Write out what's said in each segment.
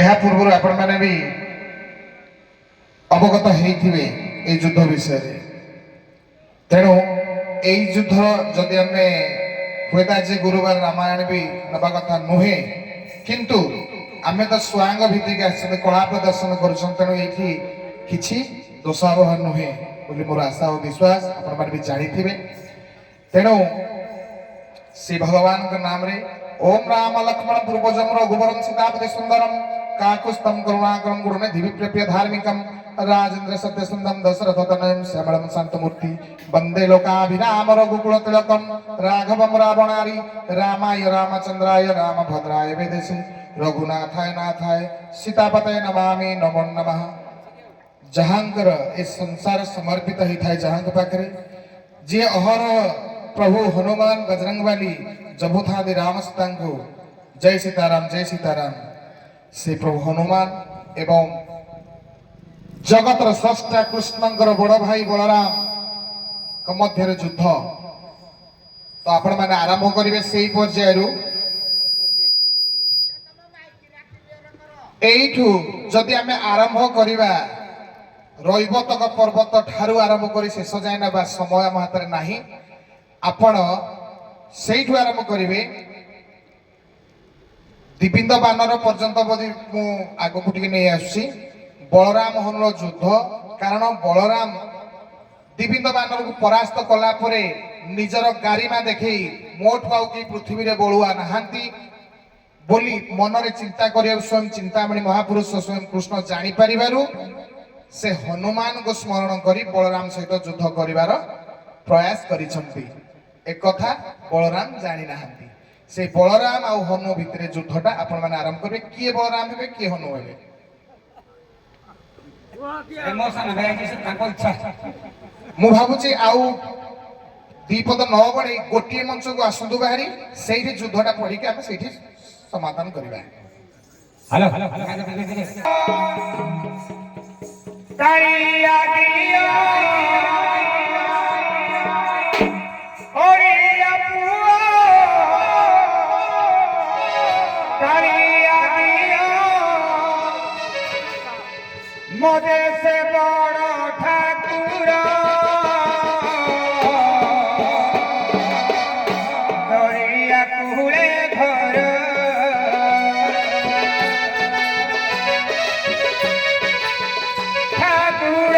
ଏହା ପୂର୍ବରୁ ଆପଣମାନେ ବି ଅବଗତ ହେଇଥିବେ এই ଯୁଦ୍ଧ ବିଷୟରେ। ତେଣୁ এই ଯୁଦ୍ଧ ଯଦି ଆମେ ହୁଏତ ଆଜି ଗୁରୁବାର ରାମାୟଣ ବି ନେବା କଥା ନୁହେଁ, କିନ୍ତୁ ଆମେ ତ ସ୍ୱାଙ୍ଗ ଭିତ୍ତିକି ଆସିଛନ୍ତି, କଳା ପ୍ରଦର୍ଶନ କରୁଛନ୍ତି, ତେଣୁ ଏଇଠି କିଛି ଦୋଷାବହ ନୁହେଁ ବୋଲି ମୋର ଆଶା ଓ ବିଶ୍ୱାସ। ଆପଣମାନେ ବି ଜାଣିଥିବେ। ତେଣୁ ଶ୍ରୀ ଭଗବାନଙ୍କ ନାମରେ ओम राम लक्ष्मण पूर्वजम रघुवरम सीतापति सुंदरम काकुस्तम करुणाकरम गुरुनिधि प्रिय धार्मिकम राजेंद्र सत्यसुंदरम दशरथ तनयम श्यामलम शांतमूर्ति वंदे लोकाभिराम रघुकुल तिलकम राघवम रावणारी रामाय रामचंद्राय रामभद्राय वेदेशे रघुनाथाय नाथाय सीतापतये नमामि नमो नमः। जहांकर ए संसार समर्पित ही थाए जहांक पाखरे जे अहर प्रभु हनुमान बजरंगबली जबुथादि राम सीता को जय सीताराम से प्रभु हनुमान एवं जगतर स्रष्टा कृष्णंकर बड़ भाई बलराम मध्य युद्ध तो आपण मैंने आरंभ करेंगे से पर्यायर एठू जदि आम आरंभ करवा रईबतक पर्वत ठारू आरंभ कर शेष जाए ना समय आम हाथ में नहीं। आपण सेठू आरंभ करेंगे दिबिंद बानर पर्यंत बोधी मु आगक टिके नहीं आसुची बलराम हनुर युद्ध। कारण बलराम दिबिंद बानर को परास्त कला परे निजर गारिमा देखई मोठ पाऊ कि पृथ्वी रे बलुआ नहांती बोली मनरे चिंता करिया स्वयं चिंतामणि महापुरुष स्वयं कृष्ण जानी परिबारु से हनुमान को स्मरण करी बलराम सहित युद्ध करिवार प्रयास करिसंती। एक कथा बलराम जानी नाहंती से बलराम आ हनु भितर युद्धटा आपण माने आरंभ करबे। किए बलराम हेबे किए हनु हेबे मु भाबुची आउ दीपद न बड़े गोटे मंच को आसतु बाहरी से युद्धटा पढ़ी आम से समाधान करवा। हेलो मोदे से बड़ ठाकुर दरिया कुले घर ठाकुर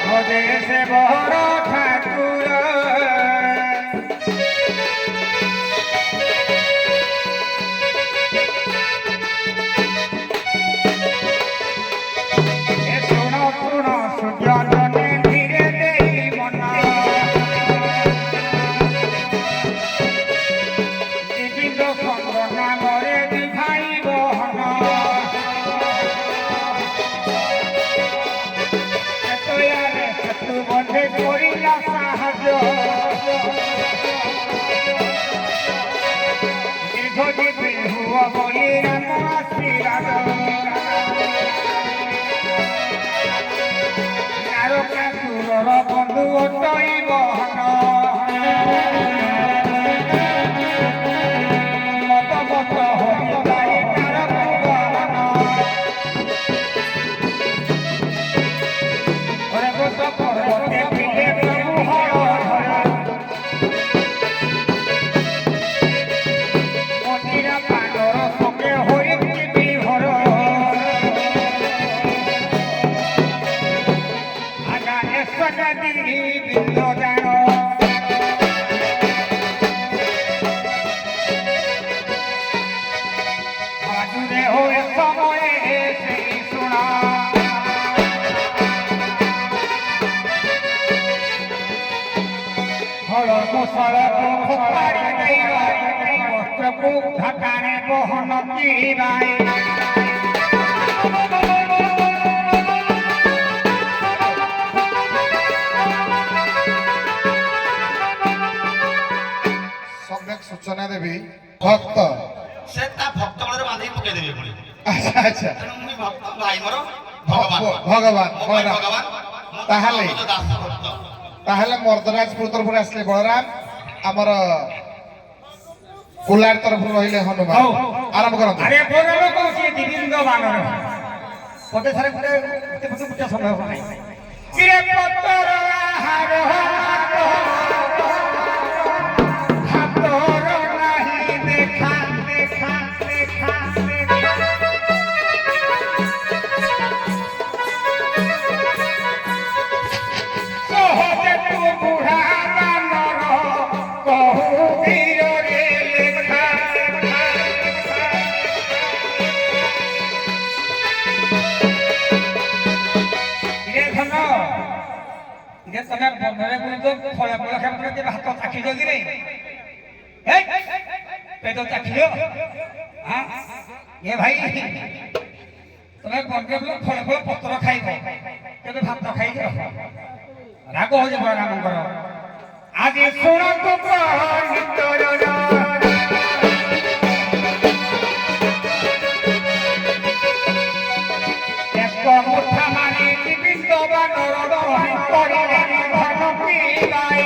मोदे से बड़ ठाकुर बंधु मत मत ढकाने बहन की बाई सम्यक सूचना देवी भक्त से ता भक्त बଳରେ ବାନ୍ଧି ପକେଇ ଦେବେ ପୁଣି। अच्छा अच्छा ତେଣୁ ମୁଁ ଭକ୍ତ ଭାଇ ମୋର ଭଗବାନ भगवान ताहले ଦାସ ଭକ୍ତ ताहले मर्दराजपुर तरफ आसले बलराम ଆମର କୁଲାର ତରଫରୁ ରହିଲେ ହନୁମାନ ହଉ। ଆରମ୍ଭ କରନ୍ତୁ। ଆରେ ବୋରଲ କହୁଛି ଦିବିନ୍ଦ ବାନର ପଟେ ସାରେ ଗୋଟେ ସମୟ ନାହିଁ କିରେ ପତର ଆହାର ହାତର ନାହିଁ ଦେଖା ଦେଖା ଦେଖା ସହଜେ ତୁ ବୁଢ଼ା ବାନର କହୁ ବୀରରେ ଲେଖା ଇରେ ଧନ ଇରେ ତମେ ବନରେ ବୁଲୁଛ ଫଳ ଫଳ ଖାଇବ କେବେ ହାତ ଚାଖିଛ କି ରେ পেট চাখিল হ্যাঁ এ ভাই তুমি বনরে বলে ফল ফল পত্র খাইব কেবে ভাত খাইছ রাগ হয়ে বড় রামঙ্কর আজি শুণতু পণ্ডিতর এক মুঠা মারি বিবিধ বানর করিলেন ধন পিলাই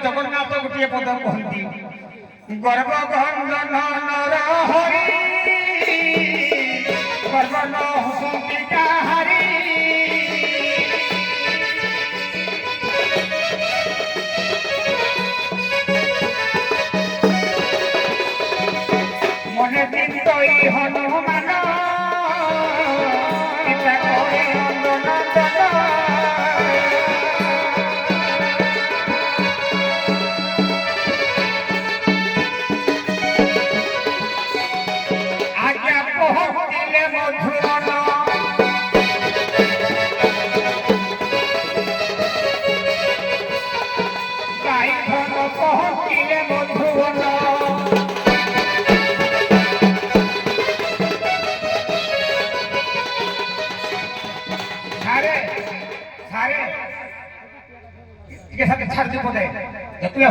জগন্নাথ গোটিয়ে পদ কহতি গর্ব গন্ধন নর হরি গর্বন হুসন্তি কাহারি মনে চিন্তই হনুমান পিতা করে নন্দনন্দন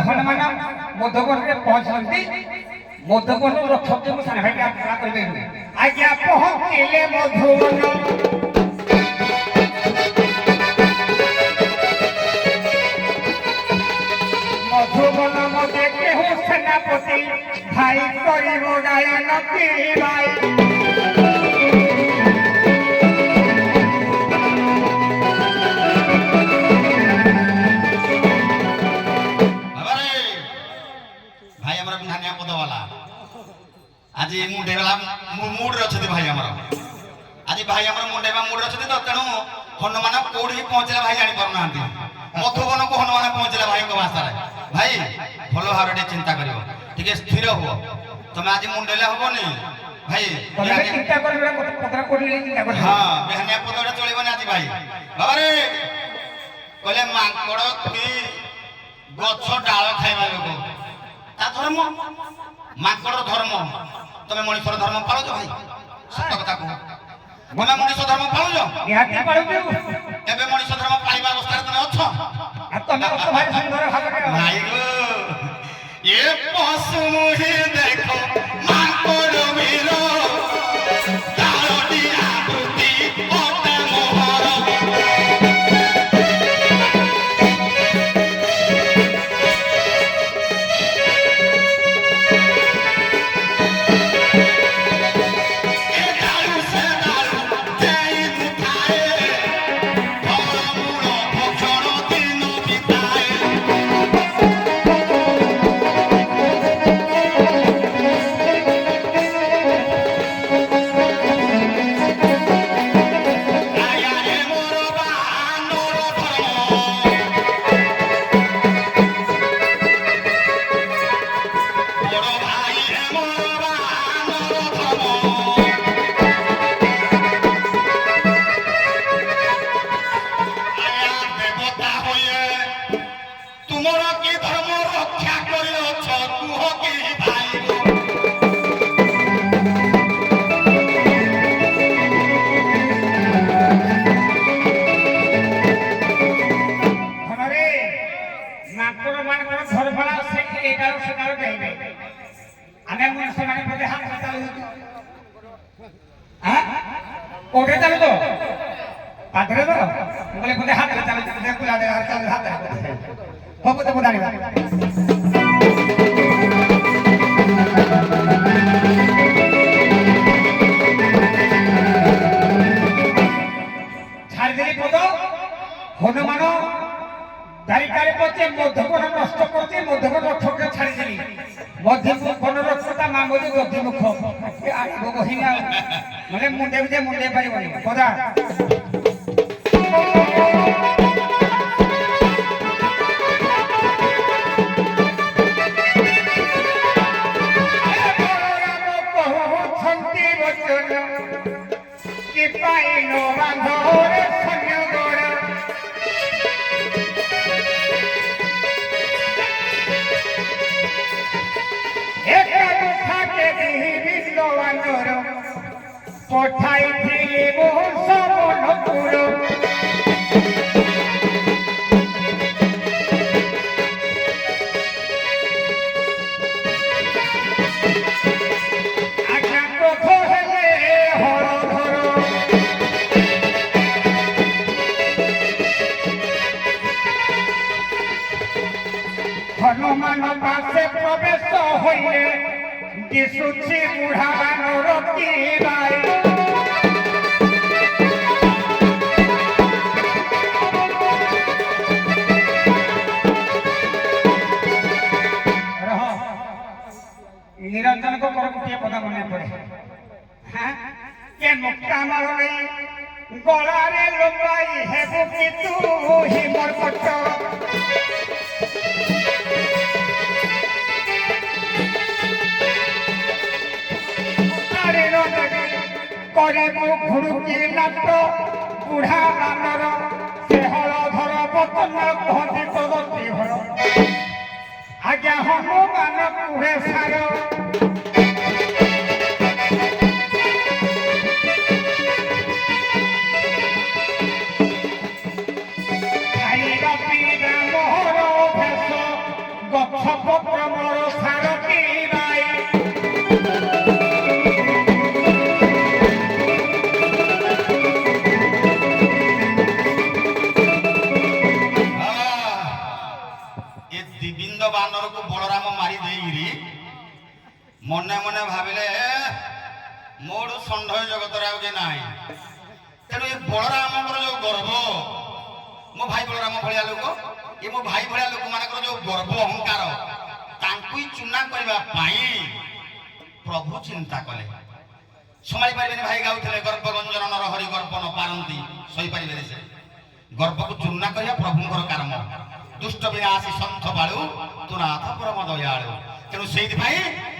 হনুমান মধ্যবর্গে পৌঁছন্তি মধ্যবর্গ রক্ষতে মু সারা ভাইকে আজ্ঞা করিবে আজ্ঞা পহଞ୍ଚିଲେ মধুবন মধুবন মধ্যে কেহু সেনাপতি ভাই করিব গায়ন কি ভাই আজি মুଣ୍ଡେଇଲା ମୁଡରେ ଅଛନ୍ତି ଭାଇ ଆମର ଆଜି ଭାଇ ଆମର ମୁଣ୍ଡେଇବା ମୁଡରେ ଅଛନ୍ତି ତ ତେଣୁ ହନୁମାନ କୋଉଠି ପହଞ୍ଚିଲା ଭାଇ ଜାଣି ପାରୁନାହାନ୍ତି ମଧୁବନକୁ ହନୁମାନ ପହଞ୍ଚିଲା ଭାଇଙ୍କ ଭାଷାରେ ଭାଇ ଭଲ ଭାବରେ ଟିକେ ଚିନ୍ତା କରିବ ଟିକେ ସ୍ଥିର ହୁଅ ତମେ ଆଜି ମୁଣ୍ଡେଇଲେ ହବନି ଭାଇ ଚିନ୍ତା କରିବେ କଥା କରିଲେ ଚିନ୍ତା କରିବେ ହଁ ବେହାନିଆ ପଦଟା ଚଳିବନି ଆଜି ଭାଇ ବାବାରେ କହିଲେ ମାଙ୍କଡ ତୁଇ ଗଛ ଡାଳ ଖାଇବା ଲୋକ ତା ଧର୍ମ ମାଙ୍କଡର ଧର୍ମ ତମେ ମଣିଷର ଧର୍ମ ପାଳୁଛ ଭାଇ ସତ କଥା କୁହ ତମେ ମଣିଷ ଧର୍ମ ପାଳୁଛ ନିହାତି ପାଳୁଛୁ ଏବେ ମଣିଷ ଧର୍ମ ପାଳିବା ଅବସ୍ଥାରେ ତମେ ଅଛ ତମେ ଅଛ ଭାଇ ସୁନ୍ଦର ଭାବରେ ନାଇଁ ଗୋ ଏ ପଶୁ ମୁହିଁ ଦେଖ ମାଙ୍କଡ ବୀର ତାଳଟି ଆକୃତି ଅଟେ ମୋହର ଘର ଭଡ଼ା ସେ ଏଗାର ସେଗାର ଦେବେ ଆମେ ସେମାନେ ବୋଧେ ହାତ ଚାଲୁ କୋଉଠି ଚାଲୁ ତ ପାଖରେ ତ ବୋଲେ ବୋଧେ ହାତରେ ଚାଲୁ ଦେଖୁଲା ହାତରେ ହବ ତ ବୁଝାଣିବା ছাড়িদেলি পদ হনুমান দারিকারে পচে মধ্যকোণ নষ্ট করছে মধ্যকোণ রক্ষকে ছাড়িদেলি মধ্যকোণ রক্ষতা মা বলি দধিমুখ আইব কহিনা মানে মুন্ডে পারিবনি পদা কি পাইল বান্ধরে সন্ন্যগড় একা কথাকে দিবিল বানর পঠাইছিলি বহু সমনপুর আজ্ঞা পথ হেলে হর ধর হনুমান পাশে প্রবেশ হইলে দিশুছি বুঢ়া বানর কি বাই নিরঞ্জনক কর গোটিয়ে পদ মনে পড়ে হ্যাঁ কে মুক্তা মারলে গলারে লম্বাই হেবু কি তু হিমর পট କରିବୁ ଘୁରୁକି ନାଟ ବୁଢ଼ା ବାନର ସେ ହଳଧର ବତନ କହନ୍ତି ତୋରତି ଘର ଆଜ୍ଞା ହନୁମାନ କୁହେ ସାର ଖାଇବା ପିଇବା ମୋହର ଅଭ୍ୟାସ ଗଛ ପତ୍ର ମୋର ସାର ପିଇବାଇ ବାନରକୁ ବଳରାମ ମାରି ଦେଇକିରି ମନେ ମନେ ଭାବିଲେ ମୋର ଷଣ୍ଢ ଜଗତରେ ଆଉ କିଏ ନାହିଁ ତେଣୁ ଏ ବଳରାମଙ୍କର ଯୋଉ ଗର୍ବ ମୋ ଭାଇ ବଳରାମ ଭଳିଆ ଲୋକ ଏ ମୋ ଭାଇ ଭଳିଆ ଲୋକମାନଙ୍କର ଯୋଉ ଗର୍ବ ଅହଙ୍କାର ତାଙ୍କୁ ଚୁନା କରିବା ପାଇଁ ପ୍ରଭୁ ଚିନ୍ତା କଲେ ସମ୍ଭାଳି ପାରିବେନି ଭାଇ ଗାଉଥିଲେ ଗର୍ବ ଗଞ୍ଜନ ନର ହରି ଗର୍ବ ନ ପାରନ୍ତି ସହିପାରିବେନି ସେ ଗର୍ବକୁ ଚୂର୍ଣ୍ଣ କରିବା ପ୍ରଭୁଙ୍କର କାମ ଦୁଷ୍ଟ ବିନାଶୀ ସନ୍ଥ ବାଳୁ ତୁ ନାଥ ପରମ ଦୟାଳୁ ତେଣୁ ସେଇଥିପାଇଁ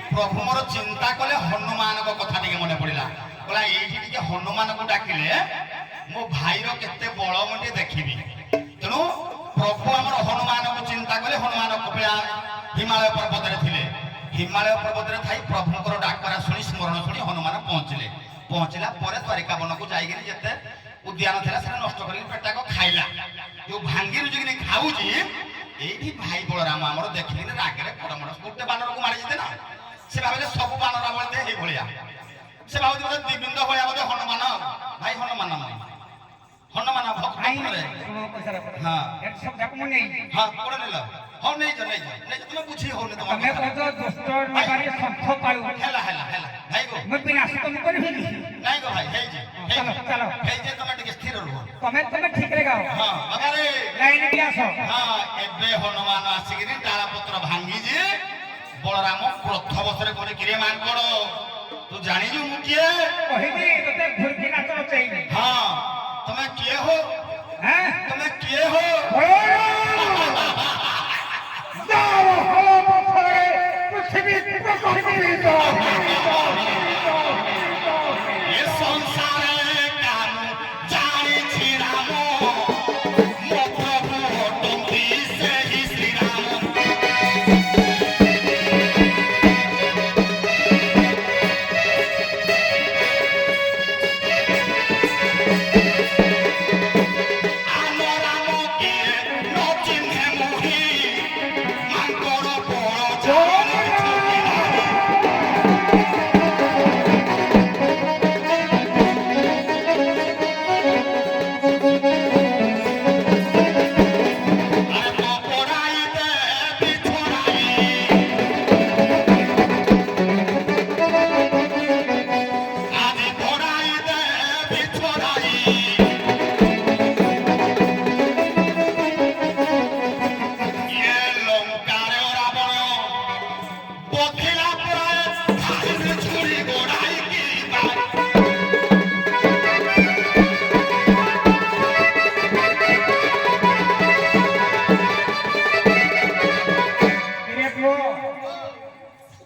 ପ୍ରଭୁ ମୋର ଚିନ୍ତା କଲେ ହନୁମାନଙ୍କ କଥା ଟିକେ ମନେ ପଡିଲା କହିଲା ଏଇଠି ଟିକେ ହନୁମାନଙ୍କୁ ଡାକିଲେ ମୋ ଭାଇର କେତେ ବଳ ମୁଁ ଟିକେ ଦେଖିବି ତେଣୁ ପ୍ରଭୁ ଆମର ହନୁମାନଙ୍କୁ ଚିନ୍ତା କଲେ ହନୁମାନ କପିଳା ହିମାଳୟ ପର୍ବତରେ ଥିଲେ ହିମାଳୟ ପର୍ବତରେ ଥାଇ ପ୍ରଭୁଙ୍କର ଡାକରା ଶୁଣି ସ୍ମରଣ ଶୁଣି ହନୁମାନ ପହଞ୍ଚିଲା ପରେ ଦ୍ୱାରିକା ବନକୁ ଯାଇକିରି ଯେତେ ଉଦ୍ୟାନ ଥିଲା ସେଟା ନଷ୍ଟ କରିକି ପେଟାକ ଖାଇଲା ଯୋଉ ଭାଙ୍ଗି ରୁଜିକିନି ଖାଉଛି ଏଇଠି ଭାଇ ବଳରାମ ଆମର ଦେଖିକିନି ରାଗରେ କଡ଼ମଡ଼ ଗୋଟେ ବାନରକୁ ମାରିଯିତେ ନା ସେ ଭାବିଲେ ସବୁ ବାନର ବଳିତେ ଏଇଭଳିଆ ସେ ଭାବୁଛି ବୋଧେ ଦିବିନ୍ଦ ଭଳିଆ ବୋଧେ ହନୁମାନ ଭାଇ ହନୁମାନ ହନୁମାନ ଭକ୍ତ ହଁ ହଁ କୋଡେ ନେଲ ହଁ ନେଇଛ ତମେ ବୁଝି ହଉନି ତମେ ହେଲା ଭାଇ ଗো ନାଇଁ ଗো ଭାଇ ହେଇଛି ତମେ ଟିକେ ସ୍ଥିର ରୁହ ତମେ ଠିକରେ ଗାଅ ହଁ ଆରେ ଲାଇନ କି ଆସ ହଁ ଏବେ ହନୁମାନ ଆସିକିରି ଡାଳ ପତ୍ର ଭାଙ୍ଗିଛି ବଳରାମ କ୍ରୋଧ ବସରେ କରି କିରେ ମାଙ୍କଡ ତୁ ଜାଣିଛୁ ମୁଁ କିଏ କହିବି ତତେ ଘୁରକି ନାଚ ଚାହିଁବି ହଁ ତମେ କିଏ ହୋ ତମେ କିଏ ହୋ ପୃଥିବୀ ଏ ସଂସାରରେ କାମ ଜାଣିଛି ରାମ ମୋ ପ୍ରଭୁ ହଟନ୍ତି ସେହି ଶ୍ରୀରାମ ଆମ ରାମ କିଏ ନ ଚିହ୍ନେ ମୁହିଁ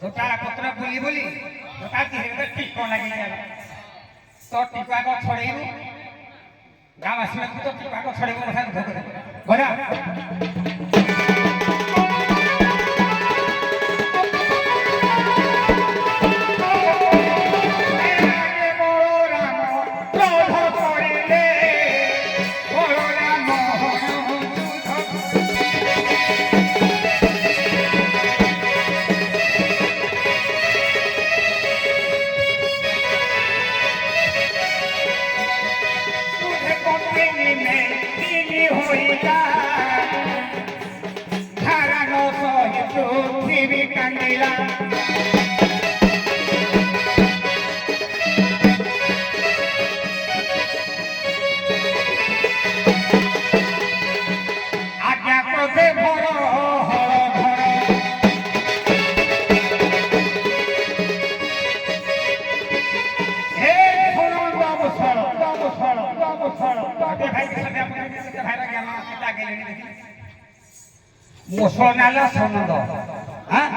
দুটা পত্র বুলি বুলি দুটা ধীরে টিক লাগি গেল তো টিকাক ছড়াইবু গাঁওবাসীকে তো টিকাক ছড়াইবু কথা ধরে গড়া মুসলনালা সনন্দ হ্যাঁ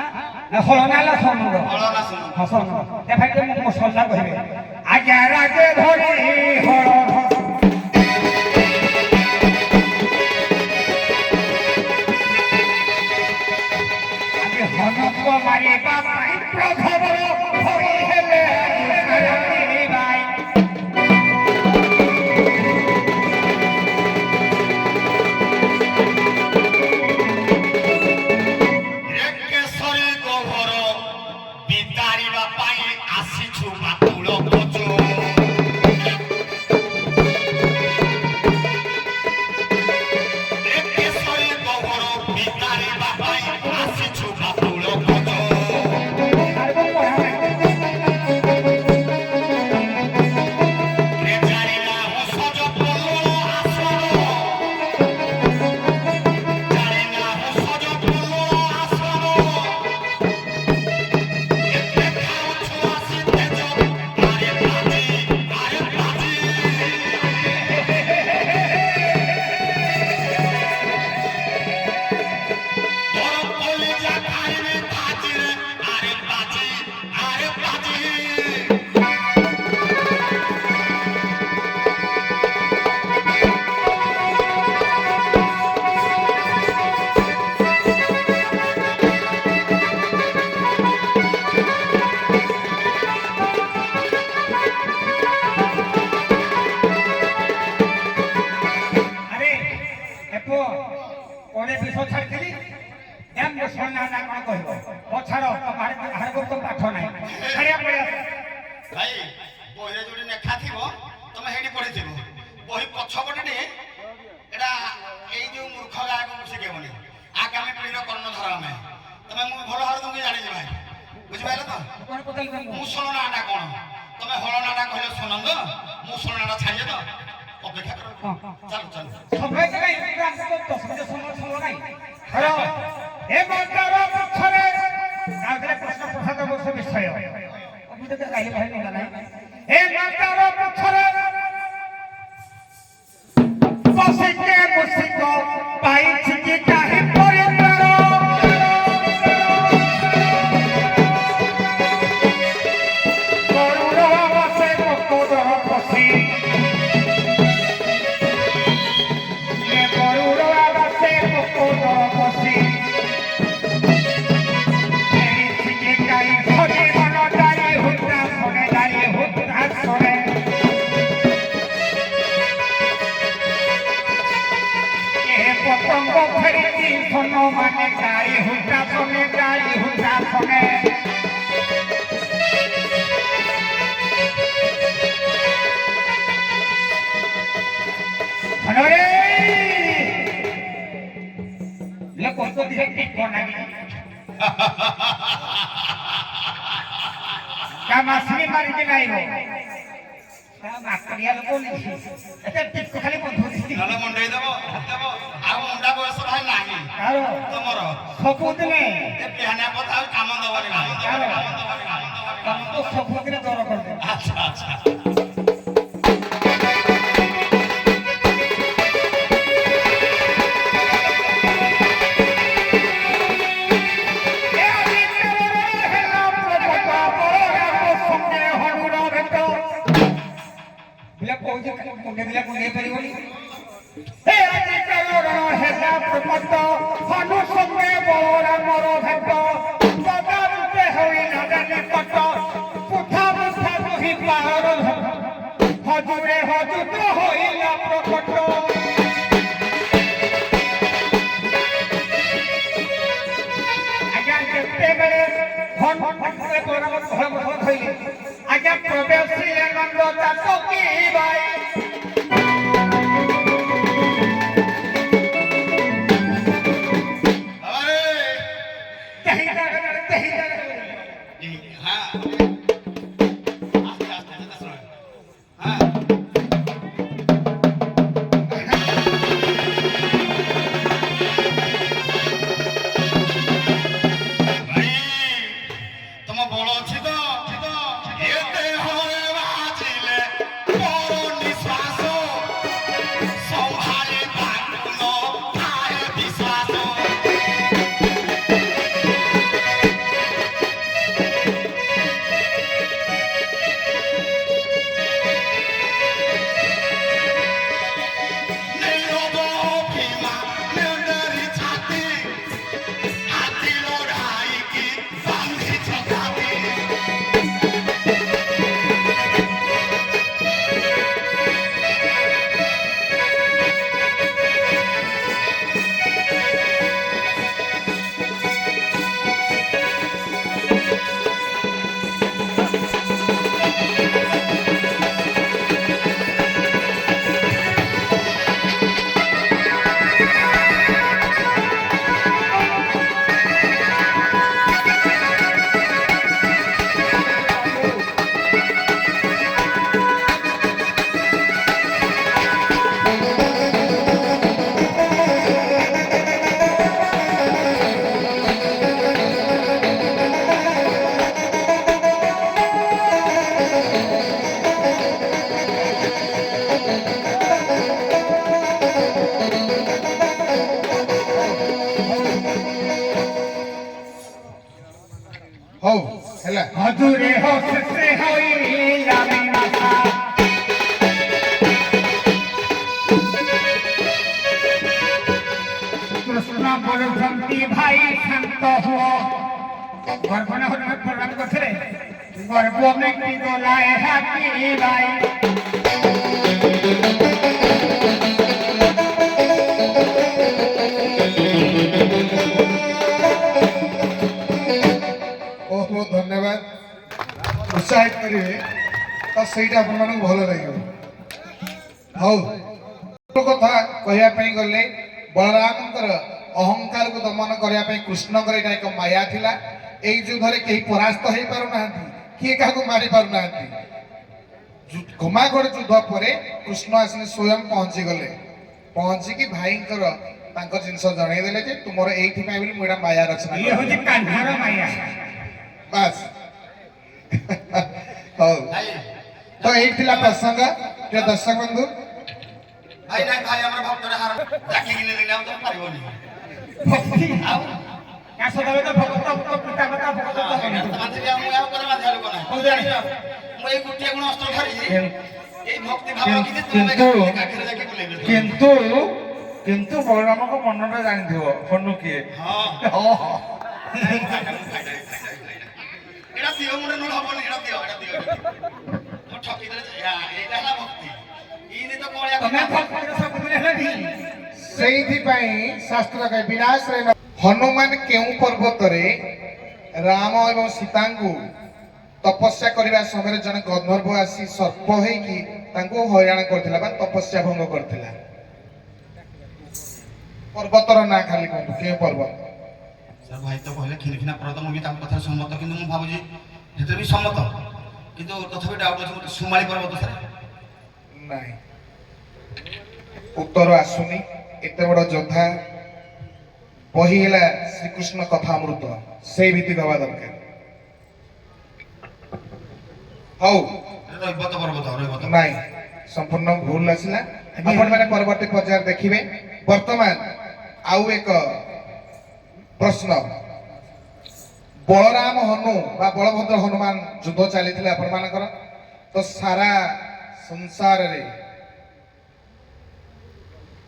না হলনালা সনন্দ হলনা শুনো হসন দেখাইতে মু মুসলনা কইবে আগে রাগে ধরে হল আমি হনক মারি বাবাই প্রথম হই হেলে ভাই কেশরী গহর বিতারিবা পাই আসিছু মাতুল কচু কেশরী গহর বিতারিবা পাই আসিছু মাতুল কচু জানিলা হসজ পলু আসর জানিলা হসজ পলু আসর আরে এপো কোনে বিষ ছাড়ছিলি এম মুসলনা না কোন কইব ও ছাড়ো তোমার হারগো তো পাঠ নাই ছাড়িয়া পড়ে আছে ভাই বহিরে যোডি লেখা থিব তুমি হেডি পড়িথিব বহি পছপটে এটা এই যে মূর্খ গায়ক শিখেবনি আগামী পিঢ়ির কর্ণধার আমি তুমি মু ভাল ভাবে তুমি জানিছি ভাই বুঝিপাইল তো কোন কোতাল কইব মুসলনাটা কোন তুমি হলনাটা কইলে শুনন্দ মুসলনাটা ছাড়িয়ে তো অপেক্ষা করো চলো চলো সময় জায়গায় ইন্দ্রাম তো 10 মিনিট সময় নাই হলো এ মন্দার পক্ষরে কালকে প্রশ্ন প্রসাদ বর্ষ বিষয় আমি তো গাইলে ভাই না নাই এ মন্দার পক্ষরে বসিকে বসিক পাইছি কি কাহে পরে করো করুণ বসে কোদর বসি এ করুণ বসে কোদর বসি পাইছি কি কাই ধরে মন দাঁড়িয়ে হুদ্রা শোনে পতঙ্গ ফেরিছি শোনো মানে গাই হুদ্রা শোনে রে লে কত দিকে ঠিক কোনাবি কামাসি মারিকে নাইবো মাকড়িয়া লোক লিখি এটা ঠিক খালি বন্ধু দিছি তাহলে মুন্ডাই দেব আর মুন্ডা বয়স ভাই নাই কারো তোমার সপুদিনে এ বিহানা কথা আর কাম দেবনি ভাই কাম তো সপুদিনে দর করবে আচ্ছা আচ্ছা এ আমি କୁଣ୍ଡେ ଦିଲା କୁଣ୍ଡେଇ ପାରିବନି ହେ ଆଜି କାରଣ ହେଲା ପ୍ରକଟ ହନୁ ସଙ୍ଗେ ବଳରାମର ଭେଟ ଗଦା ରୂପେ ହୋଇ ନଜାନି ପଟ ପୁଠା ମୁଠା ବହି ପାର ହଜୁରେ ହଜୁତ ହୋଇଲା ପ୍ରକଟ ଆଜ୍ଞା ଯେତେବେଳେ ଆଜ୍ଞା ପ୍ରବେଶୀ ଆନନ୍ଦ ଚାଷ କି ଭାଇ ହଉ ହେଲା ହଜୁରେ ହସେ ହୋଇଲା ବିନାଶା କୃଷ୍ଣ ବୋଲୁଛନ୍ତି ଭାଇ ଶାନ୍ତ ହୁଅ ଗର୍ଭ ନ ହରେ ପ୍ରଣାମ କରିଥିଲେ ଗର୍ଭ ମିଟି ଗଲା ଏହା କି ଭାଇ ବହୁତ ବହୁତ ଧନ୍ୟବାଦ ଉତ୍ସାହିତ କରିବେ ତ ସେଇଟା ଆପଣମାନଙ୍କୁ ଭଲ ଲାଗିବ ହଉ କଥା କହିବା ପାଇଁ ଗଲେ ବଳରାମଙ୍କର ଅହଙ୍କାରକୁ ଦମନ କରିବା ପାଇଁ କୃଷ୍ଣଙ୍କର ଏଇଟା ଏକ ମାୟା ଥିଲା ଏଇ ଯୁଦ୍ଧରେ କେହି ପରାସ୍ତ ହେଇପାରୁନାହାନ୍ତି କିଏ କାହାକୁ ମାରି ପାରୁନାହାନ୍ତି ଘମାଘୋଟ ଯୁଦ୍ଧ ପରେ କୃଷ୍ଣ ଆସିକି ସ୍ୱୟଂ ପହଞ୍ଚିଗଲେ ପହଞ୍ଚିକି ଭାଇଙ୍କର ତାଙ୍କ ଜିନିଷ ଜଣେଇଦେଲେ ଯେ ତୁମର ଏଇଥିପାଇଁ ବୋଲି ମୁଁ ଏଇଟା ମାୟା ରଚନା ଇଏ ହଉଛି କାହ୍ନାର ମାୟା ବାସ୍ ହଉ ତ ଏଇଠି ଥିଲା ପ୍ରସଙ୍ଗ ପ୍ରିୟ ଦର୍ଶକ ବନ୍ଧୁ ଭାଇ ନାଇଁ ଭାଇ ଆମର ଭକ୍ତରେ ହାର ଡାକିକି ନେଲେ ଆଉ ତ ପାରିବନି ଭକ୍ତି ଆଉ କାଶ ଦେବେ ତ ଭଗତ ପିତା ମାତା ଭଗତ ମାଥିବି ଆଉ ମୁଁ ଆଉ করে ମାଥିଆ ଲୋକ ନାହିଁ ହଉ ଜାଣିଛ ମୁଁ ଏଇ ଗୋଟିଏ ଗୁଣ ଅସ୍ତ୍ର ଧରିଛି ଏଇ ଭକ୍ତି ଭାବ ରଖିଛି କାଠିରେ ଯାଇକି ବୁଲେଇବି କିନ୍ତୁ ବଳରାମଙ୍କ ମନଟା ଜାଣିଥିବ ହନୁ କିଏ ହଁ ଓହୋ ଏଟା ଦିଅ ମୁଣ୍ଡେ ନୁଣ ହବନି ଏଟା ଦିଅ ମୁଁ ଠକି ଦେଲେ ଏଇଟା ହେଲା ଭକ୍ତି ଇନି ତ କଳିଆ ତମେ ଭକ୍ତିର ସବୁଦିନ ହେଲେନି ସେଇଥିପାଇଁ ଶାସ୍ତ୍ର କହେ ବିନାଶରେ ହନୁମାନ କେଉଁ ପର୍ବତରେ ରାମ ଏବଂ ସୀତାଙ୍କୁ ତପସ୍ୟା କରିବା ସମୟରେ ଜଣେ ଗନ୍ଧର୍ବ ଆସି ସର୍ପ ହେଇକି ତାଙ୍କୁ ହଇରାଣ କରିଥିଲା ବା ତପସ୍ୟା ଭଙ୍ଗ କରିଥିଲା ପର୍ବତର ନାଁ ଖାଲି କୁହନ୍ତୁ କେଉଁ ପର୍ବତ ସାର୍ ଭାଇ ତ କହିଲେ ଖିନଖିନା ପର୍ବତ ମୁଁ ବି ତାଙ୍କ କଥାରେ ସମ୍ମତ କିନ୍ତୁ ମୁଁ ଭାବୁଛି ସେଥିରେ ବି ସମ୍ମତ କିନ୍ତୁ ତଥାପି ଡାଉଟ୍ ଅଛି ମୋତେ ସୁମାଳି ପର୍ବତ ସାର୍ ନାହିଁ ଉତ୍ତର ଆସୁନି ଏତେ ବଡ ଯୋଦ୍ଧା ବହି ହେଲା ଶ୍ରୀକୃଷ୍ଣ କଥାମୃତ ସେଇ ଭିତ୍ତିକ ହେବା ଦରକାର ହଉ ରୈବତ ପର୍ବତ ରୈବତ ନାଇଁ ସମ୍ପୂର୍ଣ୍ଣ ଭୁଲ ଆସିଲା ଆପଣମାନେ ପରବର୍ତ୍ତୀ ପର୍ଯ୍ୟାୟରେ ଦେଖିବେ ବର୍ତ୍ତମାନ ଆଉ ଏକ ପ୍ରଶ୍ନ ବଳରାମ ହନୁ ବା ବଳଭଦ୍ର ହନୁମାନ ଯୁଦ୍ଧ ଚାଲିଥିଲା ଆପଣମାନଙ୍କର ତ ସାରା ସଂସାରରେ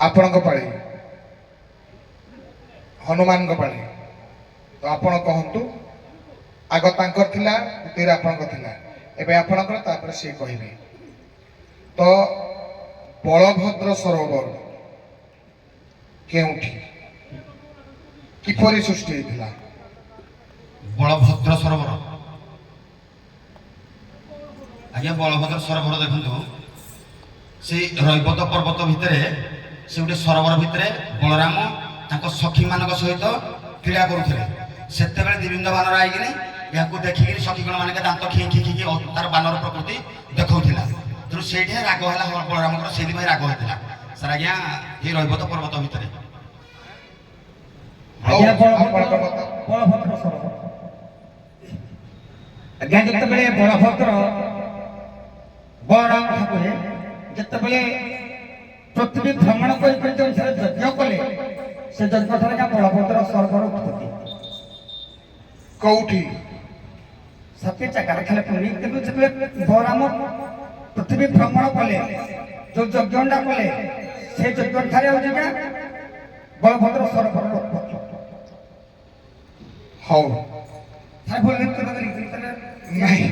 ଆପଣଙ୍କ ପାଳି ହନୁମାନଙ୍କ ପାଳି ତ ଆପଣ କହନ୍ତୁ ଆଗ ତାଙ୍କର ଥିଲା ଦ୍ୱିତୀୟରେ ଆପଣଙ୍କ ଥିଲା ଏବେ ଆପଣଙ୍କର ତାପରେ ସିଏ କହିବେ ତ ବଳଭଦ୍ର ସରୋବର କେଉଁଠି କିପରି ସୃଷ୍ଟି ହେଇଥିଲା ବଳଭଦ୍ର ସରୋବର ଆଜ୍ଞା ବଳଭଦ୍ର ସରୋବର ଦେଖନ୍ତୁ ସେଇ ରୈବତ ପର୍ବତ ଭିତରେ ସେ ଗୋଟେ ସରୋବର ଭିତରେ ବଳରାମ ତାଙ୍କ ସଖୀମାନଙ୍କ ସହିତ କ୍ରୀଡ଼ା କରୁଥିଲେ ସେତେବେଳେ ଦିବିନ୍ଦ ବାନର ଆଇକିନି ଏହାକୁ ଦେଖିକିରି ସଖୀଗଣ ମାନେ ଦାନ୍ତ ଖିକି ତାର ବାନର ପ୍ରକୃତି ଦେଖାଉଥିଲା ତେଣୁ ସେଇଠି ରାଗ ହେଲା ବଳରାମଙ୍କର ସେଇଥିପାଇଁ ରାଗ ହେଇଥିଲା ସାର୍ ଆଜ୍ଞା ଏଇ ରୈବତ ପର୍ବତ ଭିତରେ ଆଜ୍ଞା ଆପଣଙ୍କ ମତ ବଳଭଦ୍ର ସରୋବର ଆଜ୍ଞା ଯେତେବେଳେ ବଳଭଦ୍ର ବଳରାମ ଠାକୁରେ ଯେତେବେଳେ ପୃଥିବୀ ଭ୍ରମଣ କରି ଯେଉଁଠାରେ ଯଜ୍ଞ କଲେ ସେ ଯଜ୍ଞ ଠାରେ ବଳଭଦ୍ର ସରୋବର ଉତ୍ପତ୍ତି କୋଉଠି ସତ୍ୟ ଜାଗାରେ ଖେଳ ପୁଣି କିନ୍ତୁ ଯେତେବେଳେ ବଳରାମ ପୃଥିବୀ ଭ୍ରମଣ କଲେ ଯୋଉ ଯଜ୍ଞଟା କଲେ ସେ ଯଜ୍ଞ ଠାରେ ହଉଛି ବଳଭଦ୍ର ସରୋବର ଉତ୍ପତ୍ତି ହଉ ଥାଏ ଭୁଲ ନାଇଁ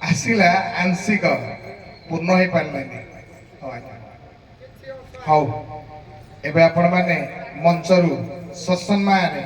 ଆସିଲା ଆଂଶିକ ପୂର୍ଣ୍ଣ ହେଇପାରିଲାନି ହଉ ଆଜ୍ଞା ହଉ ଏବେ ଆପଣମାନେ ମଞ୍ଚରୁ ସସମ୍ମାନରେ